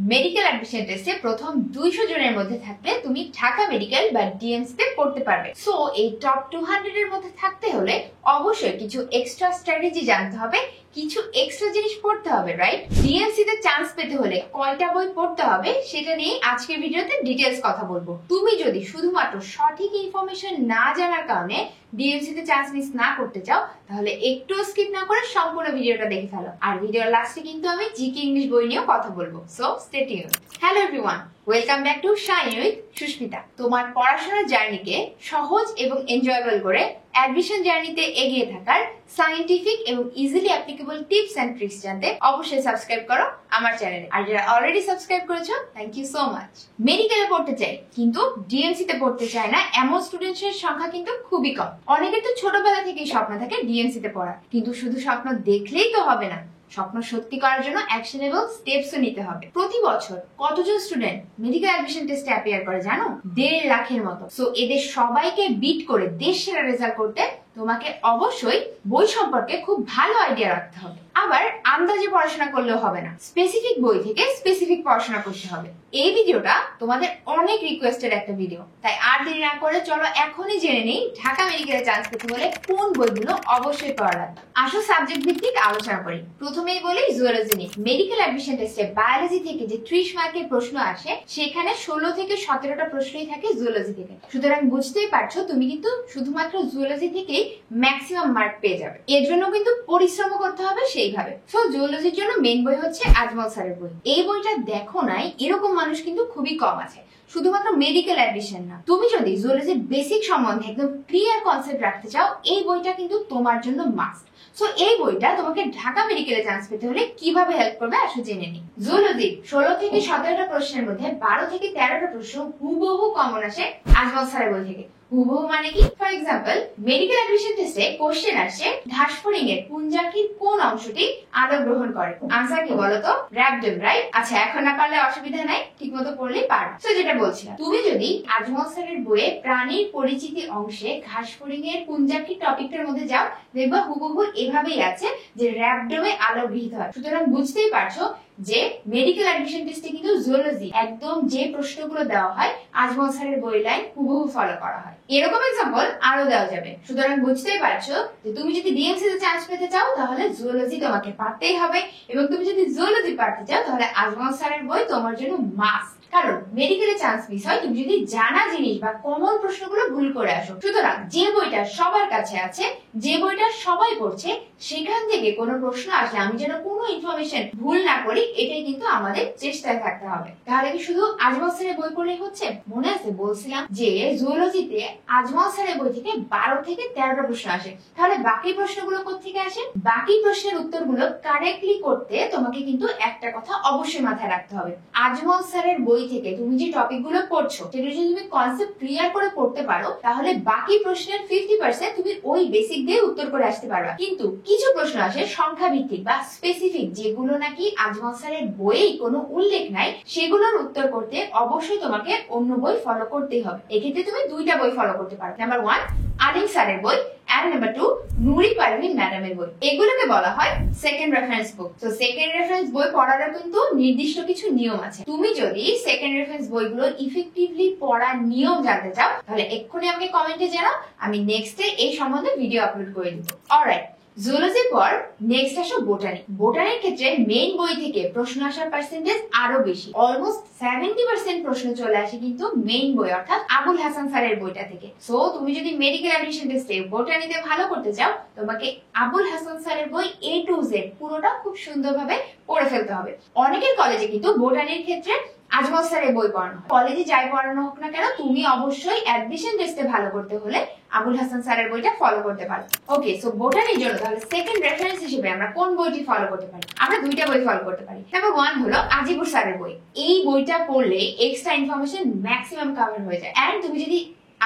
Medical admission টেস্টে প্রথম 200 জনের মধ্যে থাকলে তুমি ঢাকা মেডিকেল বা ডিএমসি তে পড়তে পারবে। সো এই টপ 200 এর মধ্যে থাকতে হলে অবশ্যই কিছু এক্সট্রা স্ট্র্যাটেজি জানতে হবে, কিছু এক্সট্রা জিনিস পড়তে হবে, রাইট? ডিএমসি তে চান্স পেতে হলে কয়টা বই পড়তে হবে সেটা নিয়ে আজকের ভিডিওতে ডিটেইলস কথা বলবো। তুমি যদি শুধুমাত্র সঠিক ইনফরমেশন না জানার কারণে ডিএমসি তে চান্স মিস না করতে চাও তাহলে একটু স্কিপ না করে সম্পূর্ণ ভিডিওটা দেখে ফেলো। আর ভিডিওর লাস্টে কিন্তু আমি জিকে ইংলিশ বই নিয়েও কথা বলবো। So stay tuned. Hello everyone, welcome back to shine with Susmita. তোমার পড়াশোনার জার্নিকে সহজ এবং এনজয়েবল করে অ্যাডমিশন জার্নিতে এগিয়ে থাকার সায়েন্টিফিক এবং easily applicable tips and tricks জানতে অবশ্যই সাবস্ক্রাইব করো আমার চ্যানেলে। আর যারা অলরেডি সাবস্ক্রাইব করেছো, থ্যাংক ইউ সো মাচ। মেডিকেলে পড়তে চাই কিন্তু ডিএমসি তে পড়তে চায় না এমন স্টুডেন্টসের সংখ্যা কিন্তু খুবই কম। অনেকের তো ছোটবেলা থেকেই স্বপ্ন থাকে ডিএমসি তে পড়ার, কিন্তু শুধু স্বপ্ন দেখলেই তো হবে না, স্বপ্ন সত্যি করার জন্য অ্যাকশনেবল স্টেপসও নিতে হবে। প্রতি বছর কতজন স্টুডেন্ট মেডিকেল অ্যাডমিশন টেস্টে অ্যাপিয়ার করে জানো? 1.5 লাখের মতো। সো এদের সবাইকে বিট করে দেশ সেরা রেজাল্ট করতে তোমাকে অবশ্যই বই সম্পর্কে খুব ভালো আইডিয়া রাখতে হবে। আবার আন্দাজে পড়াশোনা করলেও হবে না, স্পেসিফিক বই থেকে স্পেসিফিক পড়াশোনা করতে হবে। এই ভিডিওটা তোমাদের অনেক রিকোয়েস্টেড একটা ভিডিও, তাই আর দেরি না করে চলো এখনই জেনে নেই ঢাকা মেডিকেলে চান্স পেতে হলে কোন বইগুলো অবশ্যই পড়া লাগবে। আসো সাবজেক্ট ভিত্তিক আলোচনা করি। প্রথমেই বলি জুওলজি নিয়ে। মেডিকেল অ্যাডমিশন টেস্টে বায়োলজি থেকে যে 30 মার্কের প্রশ্ন আসে সেখানে 16 থেকে 17টা প্রশ্নই থাকে জুওলজি থেকে। সুতরাং বুঝতেই পারছো তুমি কিন্তু শুধুমাত্র জুওলজি থেকেই ম্যাক্সিমাম মার্ক পেয়ে যাবে। এর জন্য কিন্তু পরিশ্রম করতে হবে সেইভাবে। সো জুওলজির জন্য মেইন বই হচ্ছে আজমল স্যারের বই। এই বইটা দেখো নাই এরকম মানুষ কিন্তু খুবই কম আছে। শুধুমাত্র মেডিকেল অ্যাডমিশন না, তুমি যদি জুওলজির বেসিক সম্বন্ধে একদম ক্লিয়ার কনসেপ্ট রাখতে চাও এই বইটা কিন্তু তোমার জন্য মাস্ট। সো এই বইটা তোমাকে ঢাকা মেডিকেলে চান্স পেতে হলে কিভাবে হেল্প করবে আসলে জেনে নিই। জুওলজি 16 থেকে 17টা প্রশ্নের মধ্যে 12 থেকে 13টা প্রশ্ন হুবহু কমন আসে আজমল স্যারের বই থেকে। হুবহু মানে কি? ফর এক্সাম্পল, মেডিকেল অ্যাডমিশন টেস্টে কোশ্চেন আসছে ঘাসফড়িং এর পুঞ্জাকির কোন অংশটি আলো গ্রহণ করে? আনসার কি বলতো? র‍্যাবডোম, রাইট? আচ্ছা, এখন না পারলে অসুবিধা নাই, ঠিকমতো পড়লেই পারো। সো যেটা বলছিলাম, তুমি যদি আজমল স্যারের বইয়ে প্রাণীর পরিচিতি অংশে ঘাসফড়িং এর পুঞ্জাকির টপিকটার মধ্যে যাও, দেখবা হুবহু এভাবেই আছে যে র‍্যাবডোমে আলো গৃহীত হয়। সুতরাং বুঝতেই পারছো যে মেডিকেল অ্যাডমিশন টেস্টে কিন্তু জুওলজি একদম যে প্রশ্নগুলো দেওয়া হয় আজমল স্যারের বই লাইন হুবহু ফলো করা হয়। এরকম এক্সাম্পল আরো দেওয়া যাবে। সুতরাং বুঝতেই পারছো যে তুমি যদি ডিএমসি তে চান্স পেতে চাও তাহলে জুওলজি তোমাকে পারতেই হবে, এবং তুমি যদি জুওলজি পারতে চাও তাহলে আজমল স্যারের বই তোমার জন্য মাস্ট। কারণ মেডিকেলে চান্স মিস হয় তুমি যদি জানা জিনিস বা কমন প্রশ্নগুলো ভুল করে আসো। সুতরাং যে বইটা সবার কাছে আছে, যে বইটা সবাই পড়ছে, সেখান থেকে কোনো প্রশ্ন আসলে আমি যেন কোনো ইনফরমেশন ভুল না করি, এটাই কিন্তু আমাদের চেষ্টায় থাকতে হবে। তাহলে কি শুধু আজমল স্যারের বই পড়লেই হচ্ছে? মনে আছে বলছিলাম যে জুওলজিতে আজমল স্যারের বই থেকে 12 থেকে 13টা প্রশ্ন আসে। তাহলে বাকি প্রশ্নগুলো কোত্থেকে আসে? বাকি প্রশ্নের উত্তরগুলো কারেক্টলি করতে তোমাকে কিন্তু একটা কথা অবশ্যই মাথায় রাখতে হবে। আজমল স্যারের বই থেকে তুমি যে টপিকগুলো পড়ছো সেগুলো যদি তুমি কনসেপ্ট ক্লিয়ার করে পড়তে পারো তাহলে বাকি প্রশ্নের 50% তুমি ওই বেসিক দিয়ে উত্তর করে আসতে পারবা। কিন্তু কিছু প্রশ্ন আসে সংখ্যা ভিত্তিক বা স্পেসিফিক, যেগুলো নাকি আজমল স্যারের বইয়ে কোনো উল্লেখ নাই, সেগুলোর উত্তর করতে অবশ্যই তোমাকে অন্য বই ফলো করতেই হবে। এক্ষেত্রে তুমি 2টা বই ফলো করতে পারো। নাম্বার 1 আলিম স্যারের বই, আর নাম্বার 2 নুরি পারভিন ম্যাডামের বই। এগুলোকে বলা হয় সেকেন্ড রেফারেন্স বুক। তো সেকেন্ড রেফারেন্স বই পড়ার কিন্তু নির্দিষ্ট কিছু নিয়ম আছে। তুমি যদি সেকেন্ড রেফারেন্স বইগুলো ইফেক্টিভলি পড়ার নিয়ম জানতে চাও তাহলে এক্ষুনি আমাকে কমেন্টে জানাও, আমি নেক্সটে এই সম্বন্ধে ভিডিও আপলোড করে দিব। অলরাইট, জুওলজির পর নেক্সট আসো বোটানি। বোটানির ক্ষেত্রে মেইন বই থেকে প্রশ্ন আসার পার্সেন্টেজ আরো বেশি, অলমোস্ট 70% প্রশ্ন চলে আসে কিন্তু মেইন বই অর্থাৎ আবুল হাসান স্যারের বইটা থেকে। সো তুমি যদি মেডিকেল অ্যাডমিশন টেস্টে বোটানিতে ভালো করতে চাও তোমাকে আবুল হাসান স্যারের বই A to Z পুরোটা খুব সুন্দরভাবে পড়ে ফেলতে হবে। অনেকের কলেজে কিন্তু বোটানির ক্ষেত্রে আজমল স্যারের বই পড়ানো হয়। কলেজে যাই পড়ানো হোক না কেন, তুমি অবশ্যই অ্যাডমিশন টেস্টে ভালো করতে হলে আবুল হাসান স্যারের বইটা ফলো করতে পারো। ওকে, সো বোটানির জন্য তাহলে সেকেন্ড রেফারেন্স হিসেবে আমরা কোন বইটি ফলো করতে পারি? আমরা 2টা বই ফলো করতে পারি। নাম্বার 1 হলো আজিবুর স্যারের বই। এই বইটা পড়লে এক্সট্রা ইনফরমেশন ম্যাক্সিমাম কভার হয়ে যায়। এন্ড তুমি যদি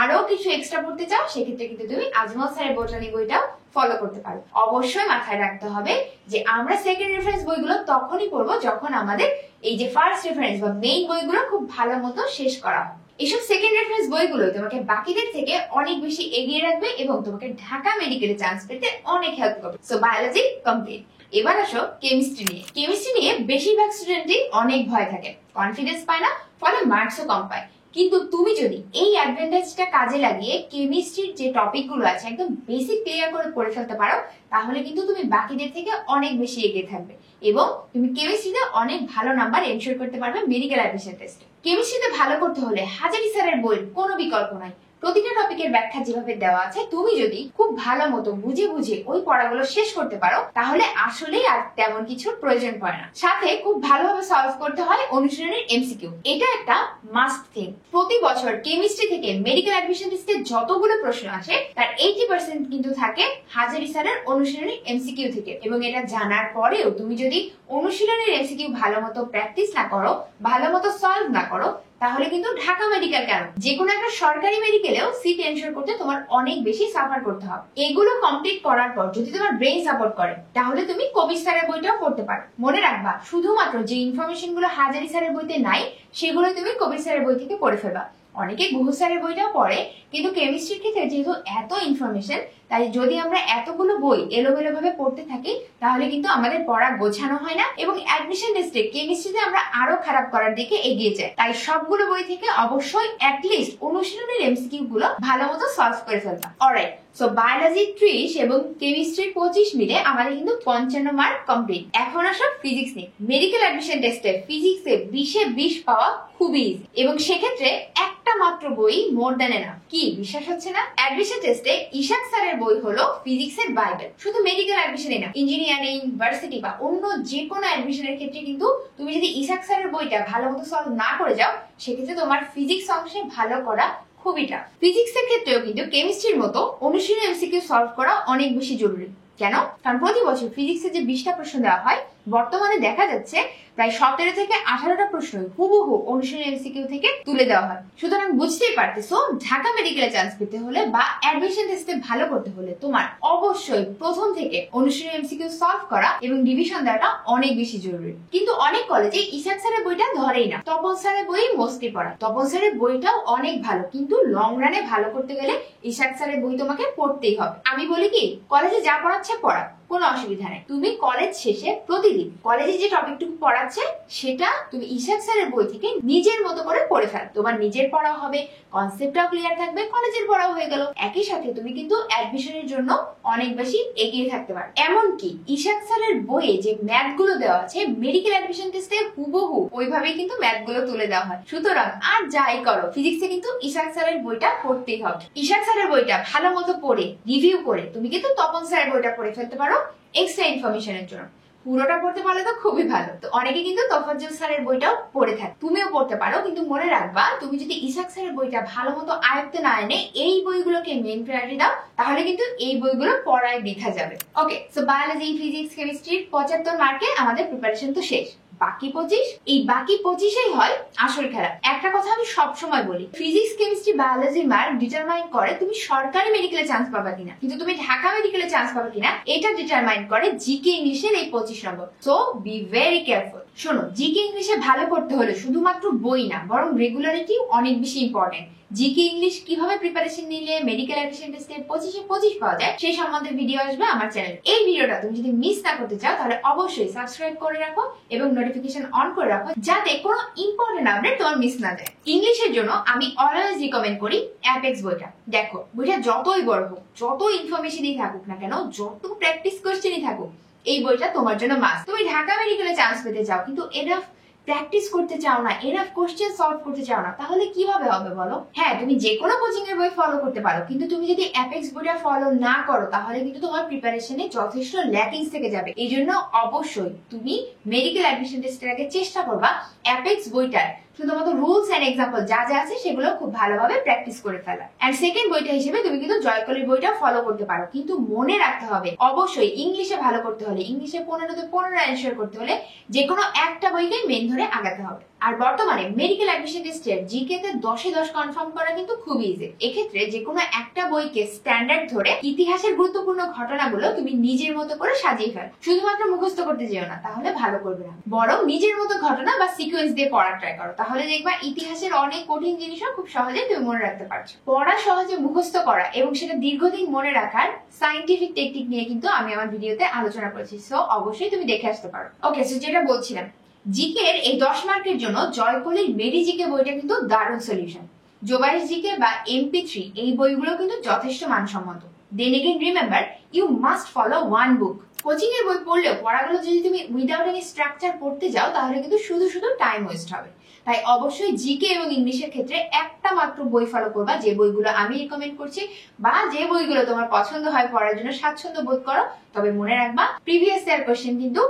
আরো কিছু এক্সট্রা পড়তে চাও সেক্ষেত্রে কিন্তু তুমি আজমল স্যারের বোটানি বইটাও ফলো করতে পারো। অবশ্যই মাথায় রাখতে হবে যে আমরা সেকেন্ড রেফারেন্স বইগুলো তখনই পড়বো যখন আমাদের এই যে ফার্স্ট রেফারেন্স বা মেইন বইগুলো খুব ভালো মতো শেষ করা হয়। এইসব সেকেন্ড রেফারেন্স বইগুলো তোমাকে বাকিদের থেকে অনেক বেশি এগিয়ে রাখবে এবং তোমাকে ঢাকা মেডিকেলে চান্স পেতে অনেক হেল্প করবে। So biology complete. এবার আসো কেমিস্ট্রি নিয়ে। কেমিস্ট্রি নিয়ে বেশিরভাগ স্টুডেন্টই অনেক ভয় থাকে, কনফিডেন্স পায় না, ফলে মার্কসও কম পায়। কিন্তু তুমি যদি এই অ্যাডভান্টেজটা কাজে লাগিয়ে কেমিস্ট্রির যে টপিকগুলো আছে একদম বেসিক ক্লিয়ার করে পড়ে ফেলতে পারো, তাহলে কিন্তু তুমি বাকিদের থেকে অনেক বেশি এগিয়ে থাকবে এবং তুমি কেমিস্ট্রিতে অনেক ভালো নাম্বার এনশিওর করতে পারবে মেডিকেল অ্যাডমিশন টেস্টে। কেমিস্ট্রিতে ভালো করতে হলে হাজারি স্যারের বইয়ের কোনো বিকল্প নাই। প্রতিটা টপিকের ব্যাখ্যা যেভাবে দেওয়া আছে, তুমি যদি খুব ভালো মতো বুঝে বুঝে ওই পড়াগুলো শেষ করতে পারো, তাহলে আসলেই আর তেমন কিছু প্রয়োজন পড়ে না। সাথে খুব ভালোভাবে সলভ করতে হয় অনুশীলনের এমসিকিউ, এটা একটা মাস্ট থিং। প্রতি বছর কেমিস্ট্রি থেকে মেডিকেল অ্যাডমিশন টেস্টে যতগুলো প্রশ্ন আসে তার 80% কিন্তু থাকে হাজারি স্যারের অনুশীলনের এমসিকিউ থেকে। এবং এটা জানার পরেও তুমি যদি অনুশীলনের এমসিকিউ ভালো মতো প্র্যাকটিস না করো, ভালো মতো সলভ না করো, তাহলে কিন্তু ঢাকা মেডিকেল কেন, যে কোনো একটা সরকারি মেডিকেলেও সিট এনশিওর করতে তোমার অনেক বেশি সাফার করতে হবে। এগুলো কমপ্লিট করার পর যদি তোমার ব্রেইন সাপোর্ট করে, তাহলে তুমি কবির স্যারের বইটাও পড়তে পারো। মনে রাখবা, শুধুমাত্র যে ইনফরমেশন গুলো হাজারি স্যারের বইতে নাই, সেগুলো তুমি কবির স্যারের বই থেকে পড়ে ফেলবা। অনেকে গুহু স্যারের বইটাও পড়ে, কিন্তু কেমিস্ট্রির ক্ষেত্রে যেহেতু এত ইনফরমেশন, তাই যদি আমরা এতগুলো বই এলোমেলো ভাবে পড়তে থাকি, তাহলে কিন্তু আমাদের পড়া গোছানো হয় না এবং অ্যাডমিশন টেস্টে কেমিস্ট্রিতে আমরা আরো খারাপ করার দিকে এগিয়ে যাই। তাই সবগুলো বই থেকে অবশ্যই অ্যাটলিস্ট অনুশীলনের এমসিকিউ গুলো ভালো মতো সলভ করে ফেলবা। অলরাইট, সো বায়োলজি 30 এবং কেমিস্ট্রি 25 মিলে আমাদের কিন্তু 55 মার্ক কমপ্লিট। এখন আসো ফিজিক্স নিয়ে। মেডিকেল অ্যাডমিশন টেস্টে ফিজিক্সে 20-এ 20 পাওয়া খুবই ইজি এবং সেক্ষেত্রে একটা মাত্র বই মোর দ্যান এনাফ। কি বিশ্বাস হচ্ছে না? অ্যাডমিশন টেস্টে ইশাক স্যারের বই হলো ফিজিক্সের বাইবেল। শুধু মেডিকেল অ্যাডমিশনে না, ইঞ্জিনিয়ারিং, ভার্সিটি বা অন্য যে কোনো অ্যাডমিশনের ক্ষেত্রে কিন্তু তুমি যদি ইশাক স্যারের বইটা ভালো মতো সলভ না করে যাও, সেক্ষেত্রে তোমার ফিজিক্স অংশে ভালো করা খুবই টাফ। ফিজিক্সের ক্ষেত্রেও কিন্তু কেমিস্ট্রির মতো অনুশীলনী এমসিকিউ সলভ করা অনেক বেশি জরুরি। কেন? কারণ প্রতি বছর ফিজিক্সে যে 20টা প্রশ্ন দেওয়া হয়, বর্তমানে দেখা যাচ্ছে প্রায় 17 থেকে 18টা প্রশ্ন হুবহু অনুশীলনী এমসিকিউ থেকে তুলে দেওয়া হয়। সুতরাং বুঝতেই পারতেছো, ঢাকা মেডিকেলে চান্স পেতে হলে বা অ্যাডমিশন টেস্টে ভালো করতে হলে তোমার অবশ্যই প্রথম থেকে অনুশীলনী এমসিকিউ সলভ করা এবং রিভিশন দেওয়াটা অনেক বেশি জরুরি। কিন্তু অনেক কলেজে ইশাক স্যারের বইটা ধরেই না, তপন স্যারের বই মোস্টলি পড়া। তপন স্যারের বইটাও অনেক ভালো, কিন্তু লং রানে ভালো করতে গেলে ইশাক স্যারের বই তোমাকে পড়তেই হবে। আমি বলি কি, কলেজে যা পড়াচ্ছে পড়া, কোনো অসুবিধা নেই। তুমি কলেজ শেষে প্রতিদিন কলেজে যে টপিকটুকু পড়াচ্ছে সেটা তুমি ইশাক স্যারের বই থেকে নিজের মতো করে পড়ে ফেল। তোমার নিজের পড়া হবে, কনসেপ্টটাও ক্লিয়ার থাকবে, কলেজের পড়াও হয়ে গেল। একই সাথে তুমি কিন্তু অ্যাডমিশনের জন্য অনেক বেশি এগিয়ে থাকতে পারো। এমনকি ইশাক স্যারের বইয়ে যে ম্যাথ গুলো দেওয়া আছে, মেডিকেল অ্যাডমিশন টেস্টে হুবহু ওইভাবেই কিন্তু ম্যাথ গুলো তুলে দেওয়া হয়। সুতরাং আর যাই করো, ফিজিক্সে কিন্তু ইশাক স্যারের বইটা পড়তেই হবে। ইশাক স্যারের বইটা ভালো মতো পড়ে রিভিউ করে তুমি কিন্তু তপন স্যারের বইটা পড়ে ফেলতে পারো এক্সট্রা ইনফরমেশনের জন্য। পুরোটা পড়তে পারলে তো খুবই ভালো। তো অনেকে কিন্তু তোফাজ্জল স্যারের বইটাও পড়ে থাকে, তুমিও পড়তে পারো। কিন্তু মনে রাখবা, তুমি যদি ইশাক স্যারের বইটা ভালো মতো আয়ত্তে না এনে এই বইগুলোকে মেইন প্রায়োরিটি দাও, তাহলে কিন্তু এই বইগুলো পড়ায় বৃথা যাবে। ওকে, সো বায়োলজি, ফিজিক্স, কেমিস্ট্রির 75 মার্কে আমাদের প্রিপারেশন তো শেষ। বাকি 25, এই বাকি 25-এই হয় আসল খেলা। একটা কথা আমি সবসময় বলি, physics, chemistry, biology mark determine করে তুমি সরকারি মেডিকেলে চান্স পাবা কিনা, কিন্তু তুমি ঢাকা মেডিকেলে চান্স পাবা কিনা এটা ডিটারমাইন করে জিকে ইংলিশের এই 25 নম্বর। So be very careful. শোনো, জিকে ইংলিশে ভালো করতে হলে শুধুমাত্র বই না, বরং রেগুলারিটি অনেক বেশি ইম্পর্টেন্ট। জিকে ইংলিশ কিভাবে প্রিপারেশন নিলে মেডিকেল অ্যাডমিশন টেস্টে 25-এ 25 পাওয়া যায়, সেই সম্বন্ধে ভিডিও আসবে আমার চ্যানেলে। এই ভিডিওটা তুমি যদি মিস না করতে চাও, তাহলে অবশ্যই সাবস্ক্রাইব করে রাখো এবং নোটিফিকেশন অন করে রাখো, যাতে কোনো ইম্পর্টেন্ট আপডেট তোমার মিস না যায়। ইংলিশের জন্য আমি অলওয়েজ রিকমেন্ড করি অ্যাপেক্স বইটা। দেখো, বইটা যতই বড় হোক, যত ইনফরমেশনই থাকুক না কেন, যত প্র্যাকটিস কোশ্চেনই থাকুক, এই বইটা তোমার জন্য মাস্ট। তুমি ঢাকা মেডিকেলে চান্স পেতে চাও, কিন্তু এনাফ প্র্যাকটিস করতে চাও না, এনাফ কোশ্চেন সলভ করতে চাও না, তাহলে কিভাবে হবে বলো? হ্যাঁ, তুমি যে কোনো কোচিং এর বই ফলো করতে পারো, কিন্তু তুমি যদি অ্যাপেক্স বইটা ফলো না করো, তাহলে কিন্তু তোমার প্রিপারেশনে যথেষ্ট ল্যাকিংস থেকে যাবে। এই জন্য অবশ্যই তুমি মেডিকেল অ্যাডমিশন টেস্টের আগে চেষ্টা করবা অ্যাপেক্স বইটার শুধুমাত্র রুলস এন্ড এক্সাম্পল যা যা আছে সেগুলো খুব ভালোভাবে প্র্যাকটিস করে ফেলা। এন্ড সেকেন্ড বইটা হিসেবে তুমি কিন্তু জয়কলির বইটা ফলো করতে পারো, কিন্তু মনে রাখতে হবে অবশ্যই ইংলিশে ভালো করতে হলে, ইংলিশে 15-তে 15 অ্যানসার করতে হলে যে কোনো একটা বইকে মেন ধরে আগাতে হবে। আর বর্তমানে মেডিকেল অ্যাডমিশন টেস্টের জিকে তে 10-এ 10 কনফার্ম করা কিন্তু খুব ইজি। এক্ষেত্রে যে কোনো একটা বইকে স্ট্যান্ডার্ড ধরে ইতিহাসের গুরুত্বপূর্ণ ঘটনাগুলো তুমি নিজের মতো করে সাজিয়ে ফেল। শুধুমাত্র মুখস্থ করতে যেও না, তাহলে ভালো করবে না, বরং নিজের মতো ঘটনা বা সিকোয়েন্স দিয়ে পড়ার ট্রাই করো, তাহলে দেখবা ইতিহাসের অনেক কঠিন জিনিসও খুব সহজে তুমি মনে রাখতে পারছো। পড়া সহজে মুখস্থ করা এবং সেটা দীর্ঘদিন মনে রাখার সাইন্টিফিক টেকনিক নিয়ে কিন্তু আমি আমার ভিডিওতে আলোচনা করেছি, সো অবশ্যই তুমি দেখে আসতে পারো। ওকে, সো যেটা বলছিলাম, জিকে এর এই 10 মার্কের জন্য জয়কলির মেডি জিকে বইটা কিন্তু দারুণ সলিউশন। জোবাইশ জিকে বা MP3 এই বইগুলো কিন্তু যথেষ্ট মানসম্মত। Then again remember, you must follow one book. Coaching এর বই পড়লেও পড়াগুলো যদি তুমি উইদাউট এনি স্ট্রাকচার পড়তে যাও তাহলে কিন্তু শুধু শুধু টাইম ওয়েস্ট হবে। তাই অবশ্যই জিকে এবং ইংলিশের ক্ষেত্রে একটা মাত্র বই ফলো করবা, যে বইগুলো আমি রিকমেন্ড করছি বা যে বইগুলো তোমার পছন্দ হয়, পড়ার জন্য স্বাচ্ছন্দ্য বোধ করো। তবে মনে রাখবা, প্রিভিয়াস ইয়ার কোশ্চেন কিন্তু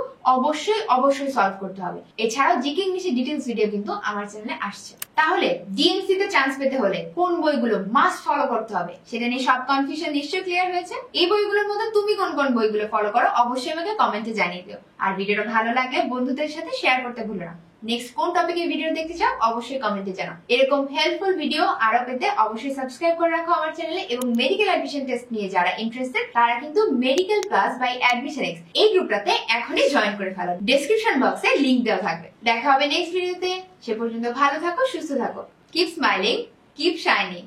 অবশ্যই সলভ করতে হবে। এছাড়াও জিকে ইংলিশের ডিটেইলস ভিডিও কিন্তু আমার চ্যানেলে আসছে। তাহলে ডিএমসি তে চান্স পেতে হলে কোন বইগুলো মাস্ট ফলো করতে হবে সেটা নিয়ে সব কনফিউশন নিশ্চয়ই ক্লিয়ার হয়েছে। এই বইগুলোর মধ্যে তুমি কোন কোন বইগুলো ফলো করো অবশ্যই আমাকে কমেন্টে জানিয়ে দিও। আর ভিডিওটা ভালো লাগলে বন্ধুদের সাথে শেয়ার করতে ভুলো না। নেক্সট কোন টপিকে ভিডিও দেখতে চাও অবশ্যই কমেন্টে জানাও। এরকম হেল্পফুল ভিডিও আরো পেতে অবশ্যই সাবস্ক্রাইব করে রাখো আমার চ্যানেলে। এবং মেডিকেল অ্যাডমিশন টেস্ট নিয়ে যারা ইন্টারেস্টেড তারা কিন্তু মেডিকেল প্লাস বাই অ্যাডমিশন এই গ্রুপটাতে এখনই জয়েন করে ফেলো। ডেসক্রিপশন বক্সে লিংক দেওয়া থাকবে। দেখা হবে নেক্সট ভিডিওতে। সে পর্যন্ত ভালো থাকো, সুস্থ থাকো। Keep smiling, keep shining.